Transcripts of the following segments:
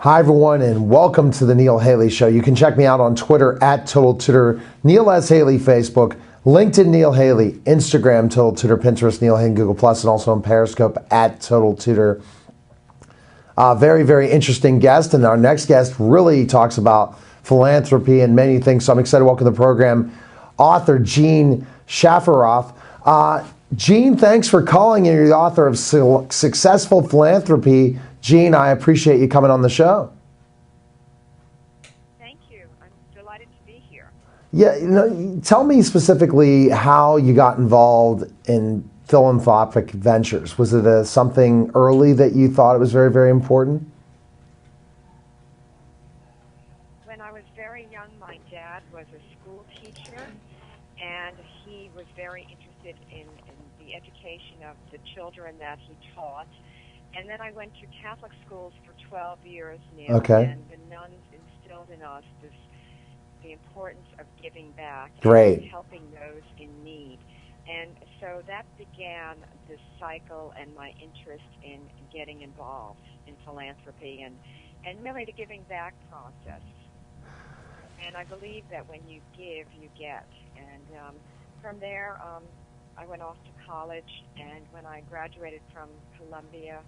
Hi, everyone, and welcome to the Neil Haley Show. You can check me out on Twitter at Total Tutor, Neil S. Haley, Facebook, LinkedIn Neil Haley, Instagram Total Tutor, Pinterest Neil Haley, Google Plus, and also on Periscope at Total Tutor. Very, very interesting guest, and our next guest really talks about philanthropy and many things. So I'm excited to welcome to the program author Dean Shafiroff. Dean, thanks for calling. You're the author of Successful Philanthropy. Dean, I appreciate you coming on the show. Thank you. I'm delighted to be here. Yeah, tell me specifically how you got involved in philanthropic ventures. Was it something early that you thought it was very, very important? When I was very young, my dad was a school teacher, and he was very interested in the education of the children that he taught. And then I went to Catholic schools for 12 years now, and the nuns instilled in us the importance of giving back and helping those in need. And so that began this cycle and my interest in getting involved in philanthropy and really the giving back process. And I believe that when you give, you get. And from there, I went off to college, and when I graduated from Columbia,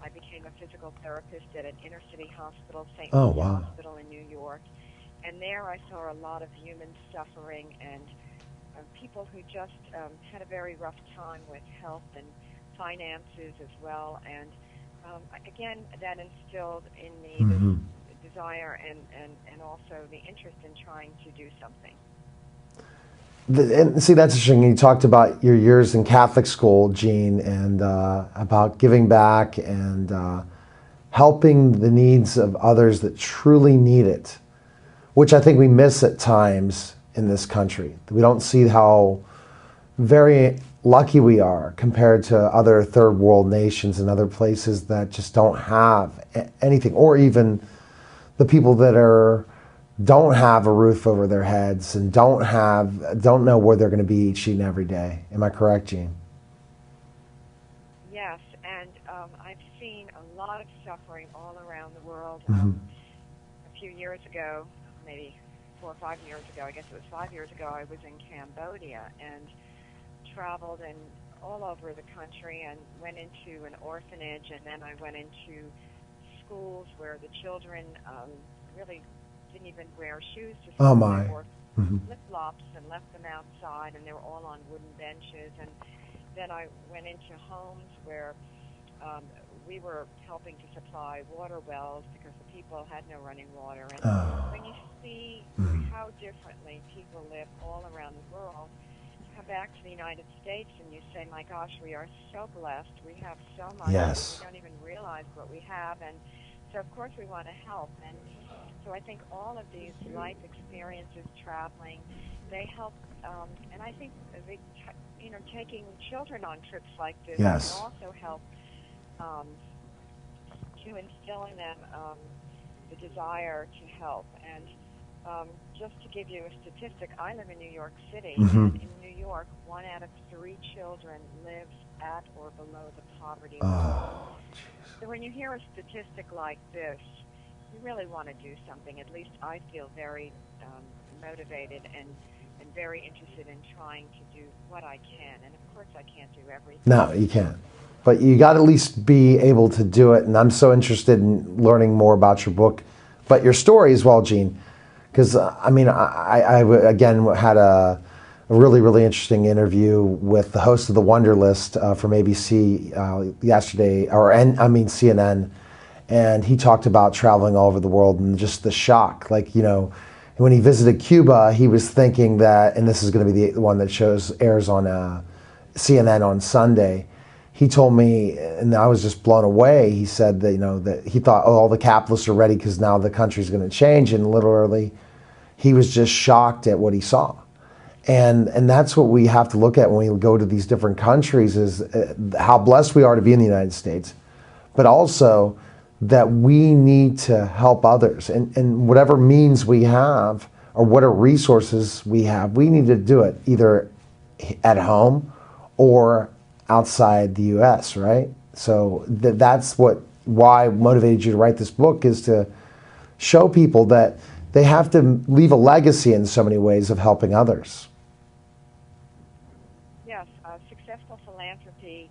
I became a physical therapist at an inner-city hospital, St. Louis Hospital in New York. And there I saw a lot of human suffering and people who just had a very rough time with health and finances as well. And again, that instilled in me this desire and also the interest in trying to do something. And see, that's interesting. You talked about your years in Catholic school, Dean, and about giving back and helping the needs of others that truly need it, which I think we miss at times in this country. We don't see how very lucky we are compared to other third world nations and other places that just don't have anything, or even the people that don't have a roof over their heads and don't know where they're going to be each and every day. Am I correct, Dean? Yes, and I've seen a lot of suffering all around the world. A few years ago, maybe 4 or 5 years ago, I guess it was 5 years ago, I was in Cambodia and traveled all over the country and went into an orphanage, and then I went into schools where the children really didn't even wear shoes to school. They wore flip-flops and left them outside, and they were all on wooden benches. And then I went into homes where we were helping to supply water wells because the people had no running water. And when you see how differently people live all around the world, you come back to the United States and you say, my gosh, we are so blessed. We have so much. Yes. We don't even realize what we have. And so, of course, we want to help. And so I think all of these life experiences, traveling, they help. And I think, taking children on trips like this can also help to instill in them the desire to help. And just to give you a statistic, I live in New York City. And in New York, 1 out of 3 children lives at or below the poverty line. So when you hear a statistic like this, you really want to do something. At least I feel very motivated and very interested in trying to do what I can. And of course I can't do everything. No, you can't. But you got to at least be able to do it. And I'm so interested in learning more about your book, but your story as well, Dean. Because, I again had a really, really interesting interview with the host of the Wonder List from ABC yesterday, CNN. And he talked about traveling all over the world and just the shock. When he visited Cuba, he was thinking that, and this is going to be the one that airs on CNN on Sunday. He told me, and I was just blown away. He said that, that he thought, all the capitalists are ready because now the country's going to change. And literally, he was just shocked at what he saw. And that's what we have to look at when we go to these different countries, is how blessed we are to be in the United States, but also that we need to help others. And whatever means we have, or whatever resources we have, we need to do it either at home or outside the U.S., right? So that's what why motivated you to write this book is to show people that they have to leave a legacy in so many ways of helping others. Yes, Successful Philanthropy,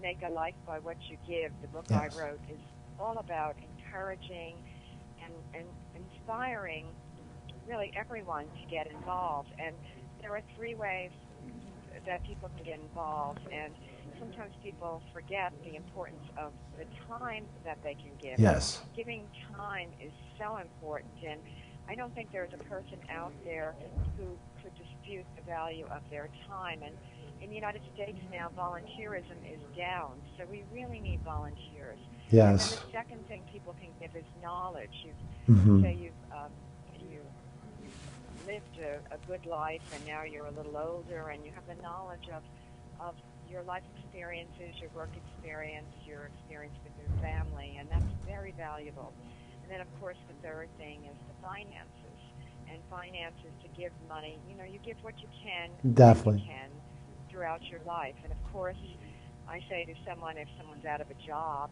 Make a Life by What You Give, the book Yes. I wrote, is all about encouraging and inspiring really everyone to get involved. And there are 3 ways that people can get involved, and sometimes people forget the importance of the time that they can give. Yes. Giving time is so important, and I don't think there's a person out there who could dispute the value of their time. And in the United States now, volunteerism is down, so we really need volunteers. Yes. And then the second thing people can give is knowledge. Say you've lived a good life, and now you're a little older, and you have the knowledge of your life experiences, your work experience, your experience with your family, and that's very valuable. And then, of course, the third thing is the finances. And finances to give money, you give what you can, Definitely. when you can, throughout your life. And, of course, I say to someone, if someone's out of a job,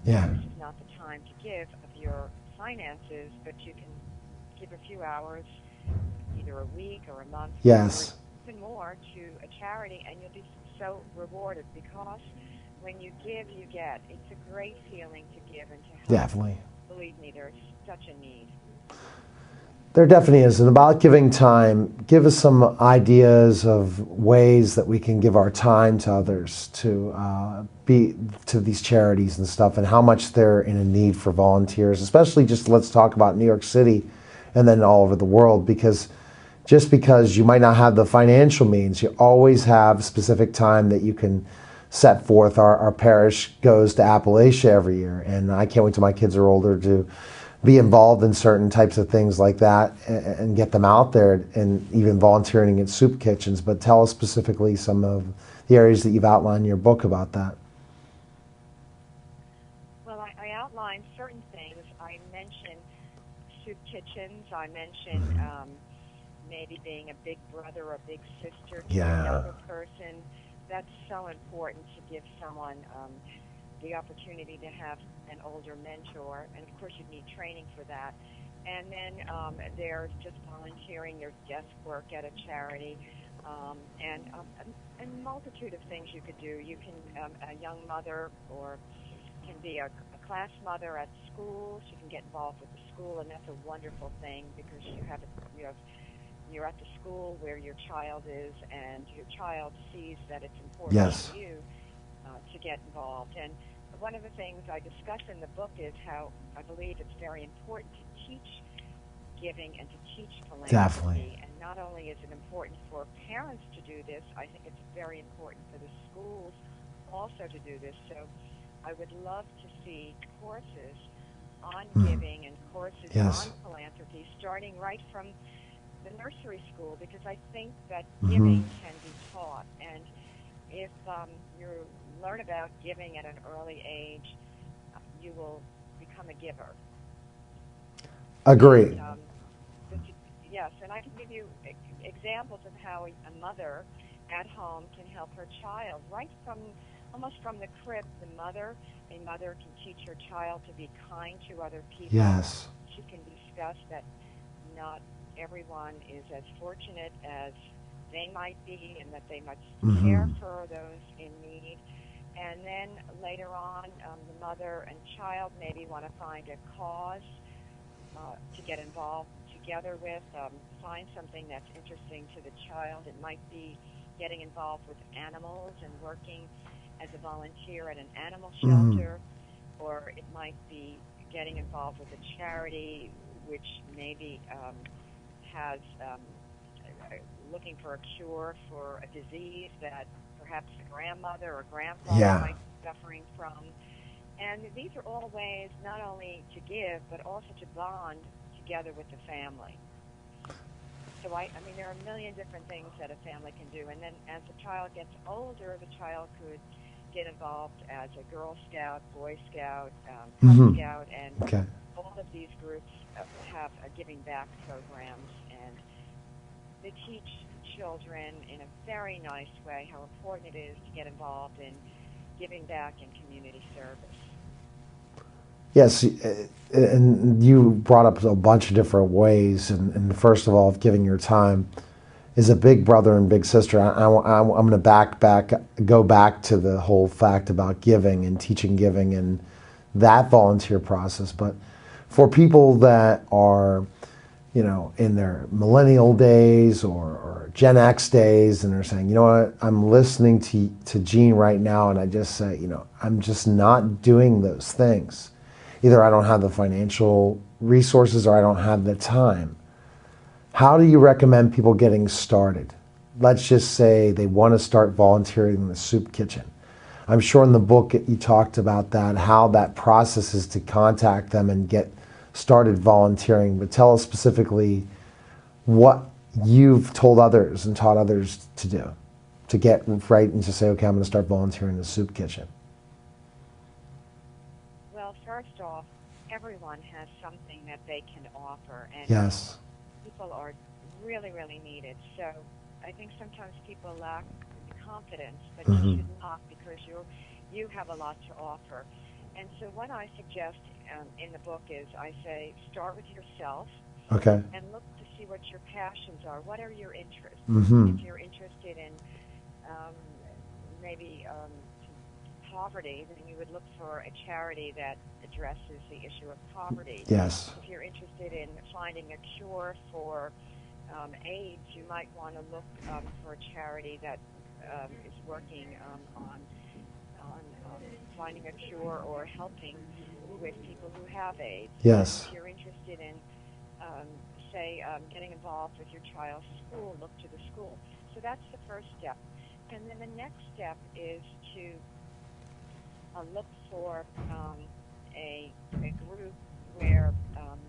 Yeah. this is not the time to give of your finances, but you can give a few hours, either a week or a month, Yes. or even more, to a charity, and you'll be so rewarded, because when you give, you get. It's a great feeling to give and to help. Definitely. Believe me, there's such a need. There definitely is. And about giving time, give us some ideas of ways that we can give our time to others, to be to these charities and stuff, and how much they're in a need for volunteers, especially just let's talk about New York City and then all over the world, because just because you might not have the financial means, you always have specific time that you can set forth. Our parish goes to Appalachia every year, and I can't wait till my kids are older to be involved in certain types of things like that and get them out there, and even volunteering at soup kitchens. But tell us specifically some of the areas that you've outlined in your book about that. Well, I outlined certain things. I mentioned soup kitchens. I mentioned maybe being a big brother or a big sister to a younger person. That's so important, to give someone the opportunity to have an older mentor, and of course you need training for that. And then there's just volunteering, there's desk work at a charity, and a multitude of things you could do. You can, a young mother or can be a class mother at school. She can get involved with the school, and that's a wonderful thing, because you're at the school where your child is, and your child sees that it's important to you to get involved. And one of the things I discuss in the book is how I believe it's very important to teach giving and to teach philanthropy. Definitely. And not only is it important for parents to do this, I think it's very important for the schools also to do this. So I would love to see courses on giving and courses on philanthropy, starting right from the nursery school, because I think that giving can be taught. And if you learn about giving at an early age, you will become a giver. Agree. Yes, and I can give you examples of how a mother at home can help her child right from almost from the crib. A mother can teach her child to be kind to other people. Yes. She can discuss that not everyone is as fortunate as they might be, and that they must care for those in need. And then later on, the mother and child maybe want to find a cause to get involved together with, find something that's interesting to the child. It might be getting involved with animals and working as a volunteer at an animal shelter, or it might be getting involved with a charity which maybe has looking for a cure for a disease that perhaps a grandmother or grandfather might be suffering from. And these are all ways not only to give, but also to bond together with the family. So I mean, there are a million different things that a family can do. And then as the child gets older, the child could get involved as a Girl Scout, Boy Scout, Cub Scout, and all of these groups have giving back programs, and they teach children in a very nice way how important it is to get involved in giving back and community service. Yes, and you brought up a bunch of different ways, and first of all, giving your time is a big brother and big sister. I'm going to go back to the whole fact about giving and teaching giving and that volunteer process. But for people that are, in their millennial days or Gen X days, and they're saying, you know what, I'm listening to Gene right now, and I just say, I'm just not doing those things. Either I don't have the financial resources or I don't have the time. How do you recommend people getting started? Let's just say they want to start volunteering in the soup kitchen. I'm sure in the book you talked about that, how that process is to contact them and get started volunteering. But tell us specifically what you've told others and taught others to do to get right and to say, okay, I'm going to start volunteering in the soup kitchen. Well, first off, everyone has something that they can offer. And yes. People are really, really needed. So I think sometimes people lack confidence, but you should not, because you have a lot to offer. And so what I suggest in the book is I say start with yourself. Okay. And look to see what your passions are. What are your interests? If you're interested in maybe poverty, then you would look for a charity that addresses the issue of poverty. Yes. If you're interested in finding a cure for AIDS, you might want to look for a charity that is working on finding a cure or helping with people who have AIDS. Yes. If you're interested in, getting involved with your child's school, look to the school. So that's the first step. And then the next step is to look for a group where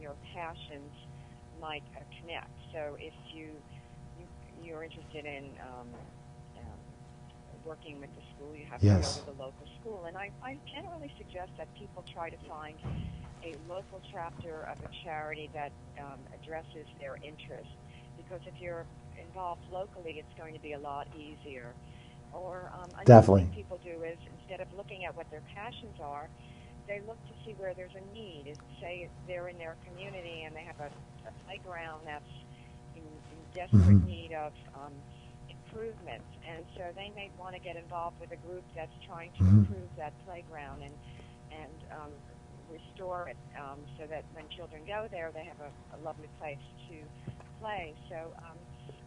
your passions might connect. So if you're interested in working with the school, you have to go to the local school. And I generally suggest that people try to find a local chapter of a charity that addresses their interests. Because if you're involved locally, it's going to be a lot easier. Or another thing people do is, instead of looking at what their passions are, they look to see where there's a need. Say they're in their community and they have a playground that's in desperate need of improvements, and so they may want to get involved with a group that's trying to improve that playground and restore it so that when children go there, they have a lovely place to play. So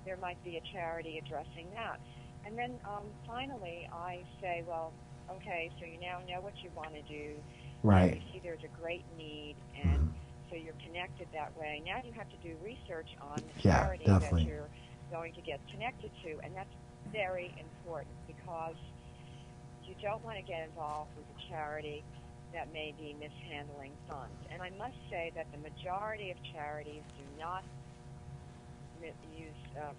there might be a charity addressing that. And then finally, I say, well, okay, so you now know what you want to do. Right. You see there's a great need, and so you're connected that way. Now you have to do research on the charity that you're going to get connected to, and that's very important, because you don't want to get involved with a charity that may be mishandling funds. And I must say that the majority of charities do not use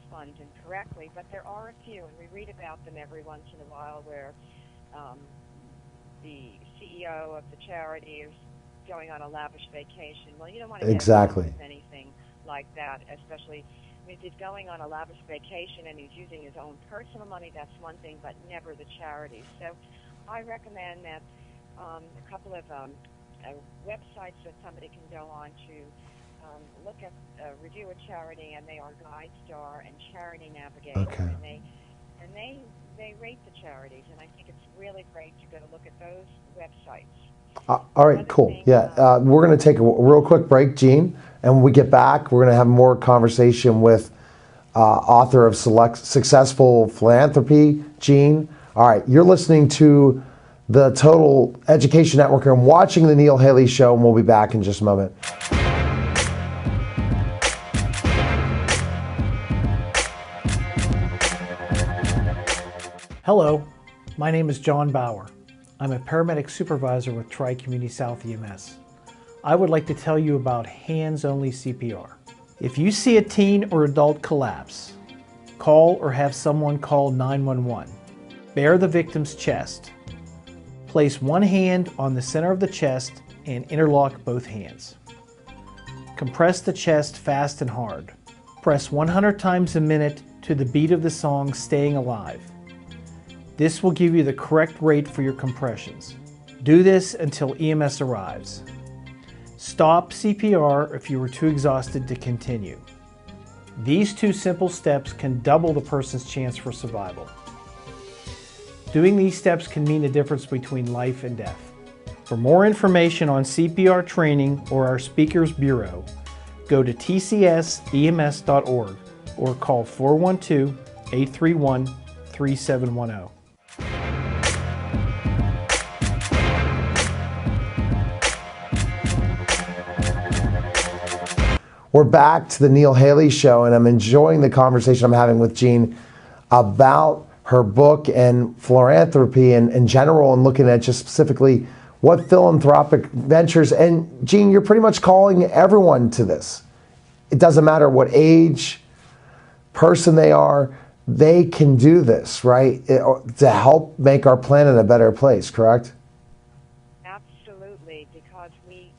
funds incorrectly, but there are a few, and we read about them every once in a while, where the CEO of the charity is going on a lavish vacation. Well, you don't want to get involved with anything like that, especially if he's going on a lavish vacation and he's using his own personal money. That's one thing, but never the charity. So I recommend that a couple of websites that somebody can go on to look at, review a charity, and they are GuideStar and Charity Navigator. Okay. And they rate the charities, and I think it's really great to go look at those websites. All right, cool. Yeah, we're going to take a real quick break, Gene, and when we get back, we're going to have more conversation with author of Successful Philanthropy, Gene. All right, you're listening to the Total Education Network and watching The Neil Haley Show, and we'll be back in just a moment. Hello, my name is John Bauer. I'm a paramedic supervisor with Tri-Community South EMS. I would like to tell you about hands-only CPR. If you see a teen or adult collapse, call or have someone call 911. Bare the victim's chest. Place one hand on the center of the chest and interlock both hands. Compress the chest fast and hard. Press 100 times a minute to the beat of the song Staying Alive. This will give you the correct rate for your compressions. Do this until EMS arrives. Stop CPR if you are too exhausted to continue. These two simple steps can double the person's chance for survival. Doing these steps can mean the difference between life and death. For more information on CPR training or our Speakers Bureau, go to tcsems.org or call 412-831-3710. We're back to the Neil Haley Show, and I'm enjoying the conversation I'm having with Jean about her book and philanthropy in general, and looking at just specifically what philanthropic ventures. And Jean, you're pretty much calling everyone to this. It doesn't matter what age, person they are, they can do this, right? To help make our planet a better place, correct? Absolutely, because we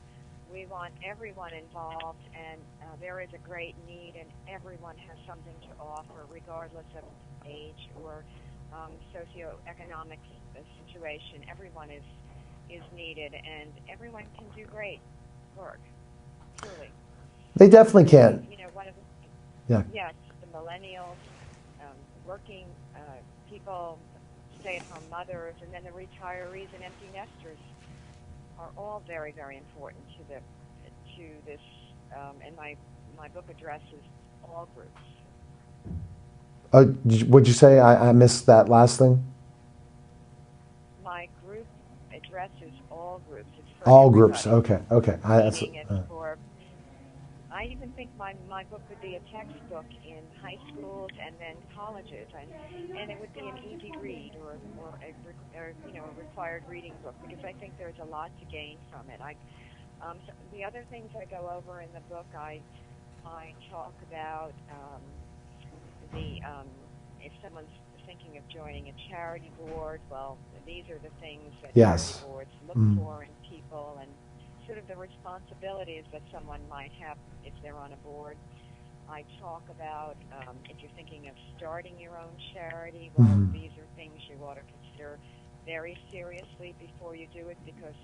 want everyone involved, and there is a great need, and everyone has something to offer, regardless of age or socioeconomic situation. Everyone is needed, and everyone can do great work. Truly, they definitely can. You know, one of the Yeah. yes, the millennials, working people, stay-at-home mothers, and then the retirees and empty nesters are all very, very important to this. And my book addresses all groups. What'd you say? I missed that last thing. My group addresses all groups. It's for all everybody. groups. Okay. I even think my book would be a textbook in high schools and then colleges, and it would be an easy read or a required reading book, because I think there's a lot to gain from it. So the other things I go over in the book, I talk about if someone's thinking of joining a charity board, well, these are the things that Yes. charity boards look for in people, and sort of the responsibilities that someone might have if they're on a board. I talk about if you're thinking of starting your own charity, well, these are things you ought to consider very seriously before you do it, because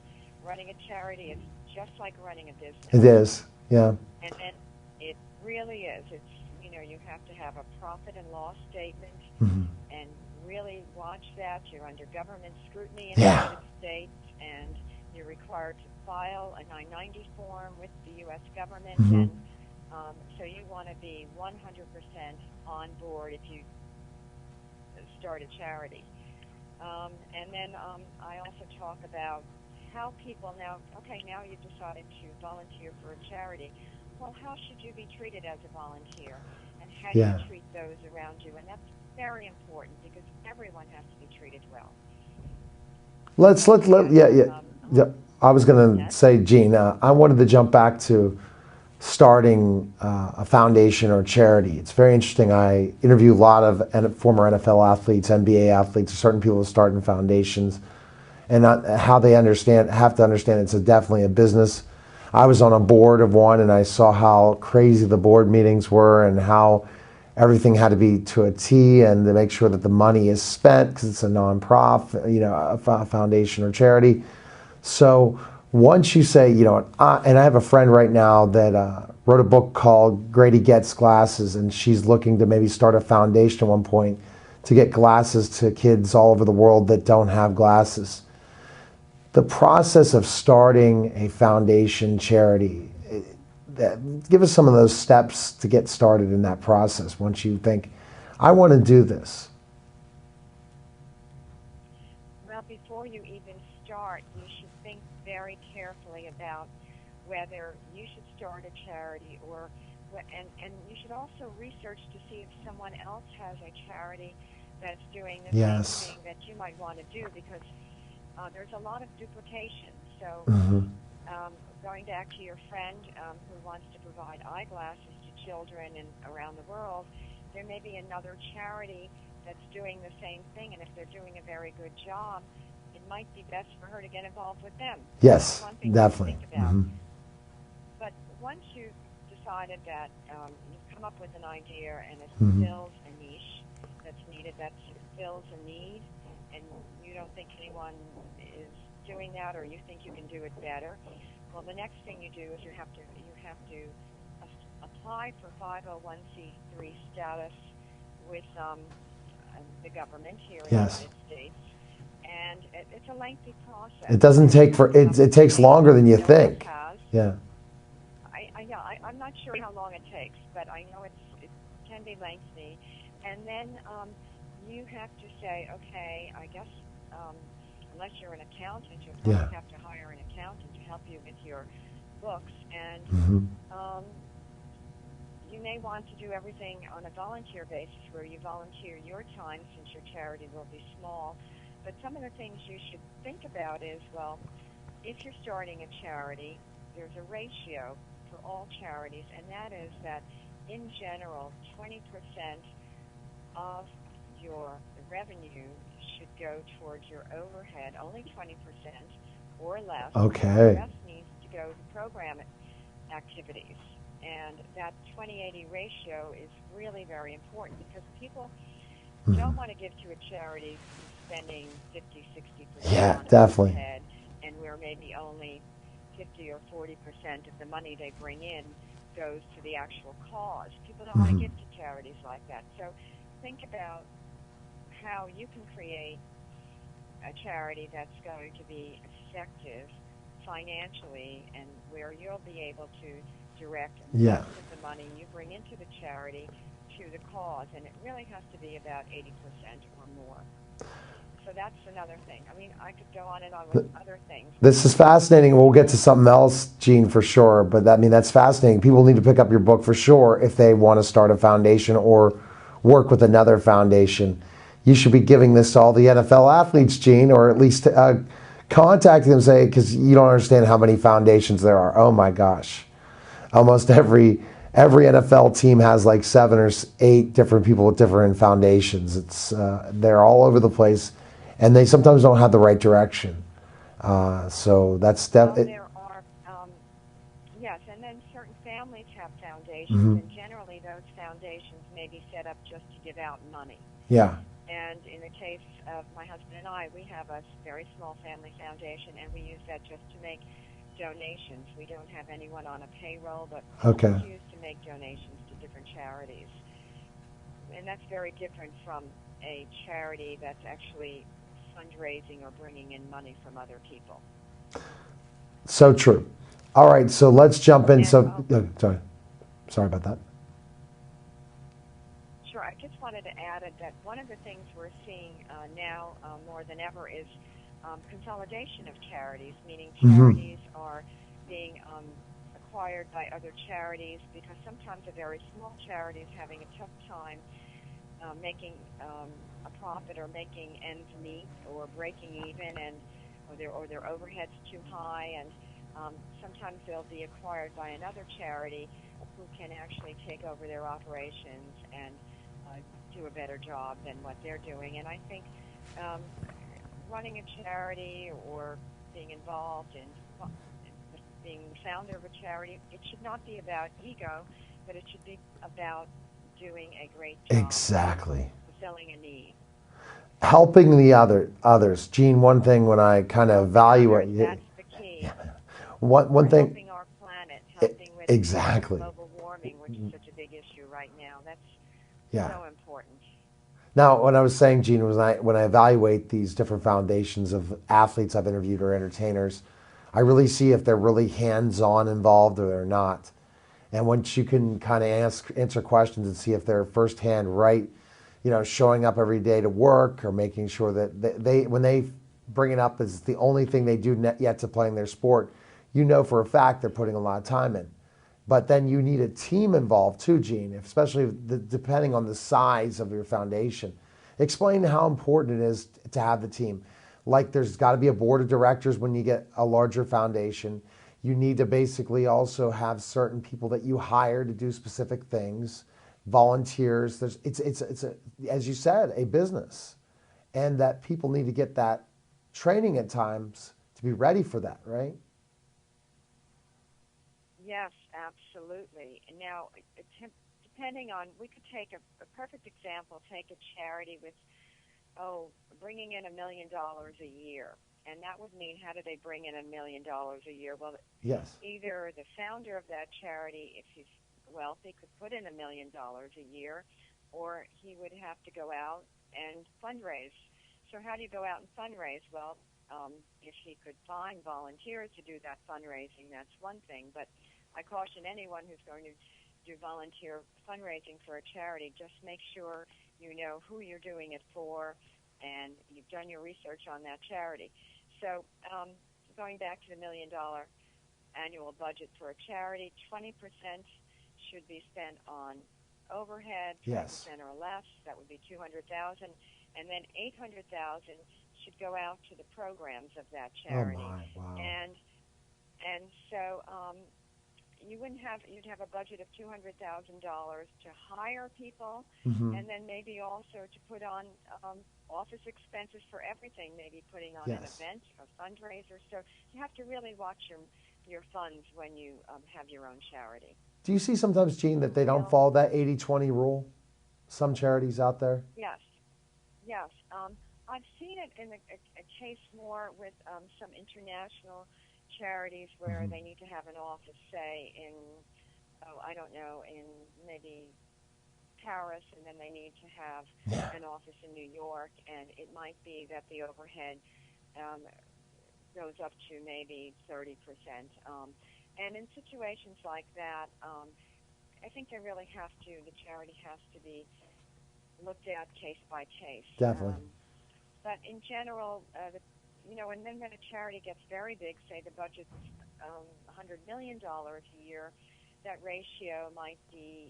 running a charity is just like running a business. It is, yeah. And it really is. It's, you have to have a profit and loss statement, and really watch that. You're under government scrutiny in the United States, and you're required to file a 990 form with the U.S. government, and so you want to be 100% on board if you start a charity. And then I also talk about how people now you've decided to volunteer for a charity. Well, how should you be treated as a volunteer? And how do you treat those around you? And that's very important, because everyone has to be treated well. I was going to say, Jean, I wanted to jump back to starting a foundation or charity. It's very interesting. I interview a lot of former NFL athletes, NBA athletes, certain people who start in foundations, and how they have to understand it's definitely a business. I was on a board of one, and I saw how crazy the board meetings were, and how everything had to be to a T, and to make sure that the money is spent, because it's a non-profit, a foundation or charity. So once you say, and I have a friend right now that wrote a book called Grady Gets Glasses, and she's looking to maybe start a foundation at one point to get glasses to kids all over the world that don't have glasses. The process of starting a foundation charity, give us some of those steps to get started in that process once you think, I want to do this. Well, before you even start, you should think very carefully about whether you should start a charity, and you should also research to see if someone else has a charity that's doing the same thing that you might want to do, because there's a lot of duplication. So going back to your friend who wants to provide eyeglasses to children around the world, there may be another charity that's doing the same thing, and if they're doing a very good job, it might be best for her to get involved with them. Yes, definitely. To think about. But once you've decided that you've come up with an idea and it fills a niche that's needed, that fills a need, and you don't think anyone is doing that, or you think you can do it better, Well, the next thing you do is you have to apply for 501c3 status with the government here in the Yes. United States, and it's a lengthy process. It doesn't take it takes longer than you think. Yeah. I'm not sure how long it takes, but I know it can be lengthy. And then you have to say, okay, I guess unless you're an accountant, you'll probably have to hire an accountant to help you with your books. And you may want to do everything on a volunteer basis where you volunteer your time since your charity will be small. But some of the things you should think about is, well, if you're starting a charity, there's a ratio for all charities, and that is that in general, 20% of your revenue should go towards your overhead, only 20% or less. Okay. The rest needs to go to program activities. And that 20-80 ratio is really very important because people don't want to give to a charity spending 50-60% on definitely. overhead, and where maybe only 50 or 40% of the money they bring in goes to the actual cause. People don't want to give to charities like that. So think about how you can create a charity that's going to be effective financially and where you'll be able to direct most of the money you bring into the charity to the cause. And it really has to be about 80% or more. So that's another thing. I mean, I could go on and on with other things. This is fascinating. We'll get to something else, Jean, for sure. But that's fascinating. People need to pick up your book for sure if they want to start a foundation or work with another foundation. You should be giving this to all the NFL athletes, Jean, or at least contacting them, say, because you don't understand how many foundations there are. Oh my gosh. Almost every NFL team has like 7 or 8 different people with different foundations. They're all over the place, and they sometimes don't have the right direction. So that's definitely. There are, yes, and then certain families have foundations, and generally those foundations may be set up just to give out money. Yeah. And in the case of my husband and I, we have a very small family foundation, and we use that just to make donations. We don't have anyone on a payroll, but it's used to make donations to different charities. And that's very different from a charity that's actually fundraising or bringing in money from other people. So true. All right, so let's jump in. Sorry about that. Sure, I just wanted to add that one of the things we're seeing now more than ever is consolidation of charities, meaning charities are being acquired by other charities because sometimes a very small charity is having a tough time making a profit or making ends meet or breaking even, or their overhead's too high, and sometimes they'll be acquired by another charity who can actually take over their operations and do a better job than what they're doing. And I think running a charity or being involved in being the founder of a charity, it should not be about ego, but it should be about doing a great job. Exactly. Fulfilling a need. Helping the others. Jean, one thing when I kind of evaluate... That's the key. One thing... Helping our planet, helping with global warming, which is such a big issue right now. That's so important. Now, when I was saying, Jean, when I evaluate these different foundations of athletes I've interviewed or entertainers, I really see if they're really hands-on involved or they're not. And once you can kind of answer questions and see if they're firsthand right, showing up every day to work or making sure that they when they bring it up as the only thing they do yet to playing their sport, for a fact they're putting a lot of time in. But then you need a team involved too, Jean, especially depending on the size of your foundation. Explain how important it is to have the team. Like there's got to be a board of directors when you get a larger foundation. You need to basically also have certain people that you hire to do specific things, volunteers. It's as you said, a business, and that people need to get that training at times to be ready for that, right? Yes, absolutely. Now, depending on, we could take a perfect example, take a charity with, bringing in $1 million a year. And that would mean, how do they bring in $1 million a year? Well, Yes. either the founder of that charity, if he's wealthy, could put in $1 million a year, or he would have to go out and fundraise. So how do you go out and fundraise? Well, if he could find volunteers to do that fundraising, that's one thing. But I caution anyone who's going to do volunteer fundraising for a charity, just make sure you know who you're doing it for and you've done your research on that charity. So going back to the $1 million annual budget for a charity, 20% should be spent on overhead, 20% Yes. or less. That would be $200,000, and then $800,000 should go out to the programs of that charity. Oh my! Wow. And so you'd have a budget of $200,000 to hire people, Mm-hmm. and then maybe also to put on office expenses for everything, maybe putting on an Yes. event, a fundraiser. So you have to really watch your funds when you have your own charity. Do you see sometimes, Jean, that they don't follow that 80-20 rule? Some charities out there. Yes, yes. I've seen it in a case more with some international charities where they need to have an office, say, in, I don't know, in maybe Paris, and then they need to have an office in New York, and it might be that the overhead goes up to maybe 30%. And in situations like that, I think they really have to, the charity has to be looked at case by case. Definitely. But in general, and then when a charity gets very big, say the budget's $100 million a year, that ratio might be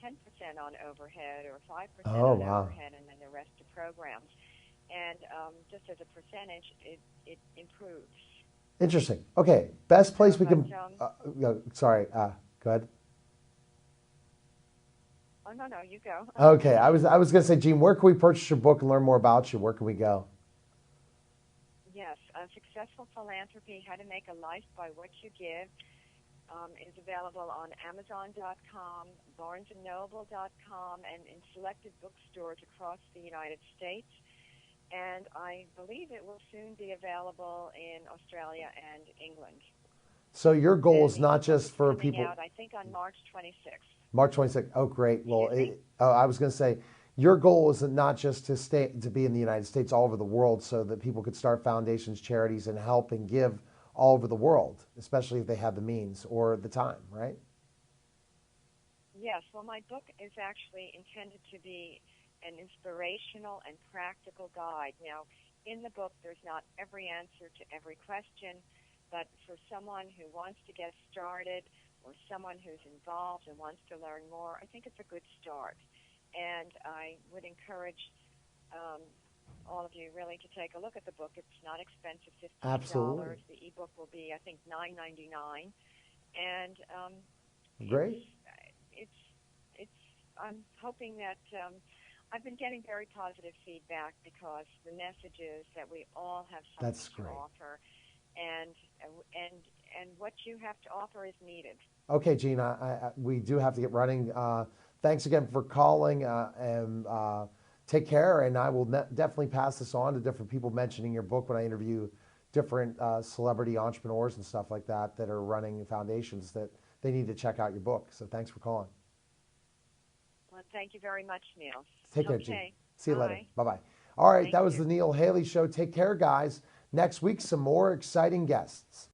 10% on overhead or 5% on overhead, and then the rest to programs. And just as a percentage, it improves. Interesting. Okay, best place we But, can. Sorry. Go ahead. Oh, no, you go. Okay, I was going to say, Jean, where can we purchase your book and learn more about you? Where can we go? Yes, Successful Philanthropy, How to Make a Life by What You Give, is available on Amazon.com, BarnesandNoble.com, and in selected bookstores across the United States. And I believe it will soon be available in Australia and England. So your goal And is not just for coming people. out, I think, on March 26th. March 26th. Oh, great. Well, Excuse me? I was going to say, your goal is not just to be in the United States, all over the world, so that people could start foundations, charities, and help and give all over the world, especially if they have the means or the time, right? Yes. Well, my book is actually intended to be an inspirational and practical guide. Now, in the book, there's not every answer to every question, but for someone who wants to get started or someone who's involved and wants to learn more, I think it's a good start. And I would encourage all of you really to take a look at the book. It's not expensive, $15. Absolutely. The ebook will be, I think, $9.99. And Great. I'm hoping that I've been getting very positive feedback because the message is that we all have something to offer, and what you have to offer is needed. Okay, Jean, we do have to get running. Thanks again for calling, and take care. And I will definitely pass this on to different people mentioning your book when I interview different celebrity entrepreneurs and stuff like that are running foundations, that they need to check out your book. So thanks for calling. Well, thank you very much, Neil. Take care, Okay. Jean. See you later. Bye. Bye-bye. All right, Thank that was you. the Neil Haley Show. Take care, guys. Next week, some more exciting guests.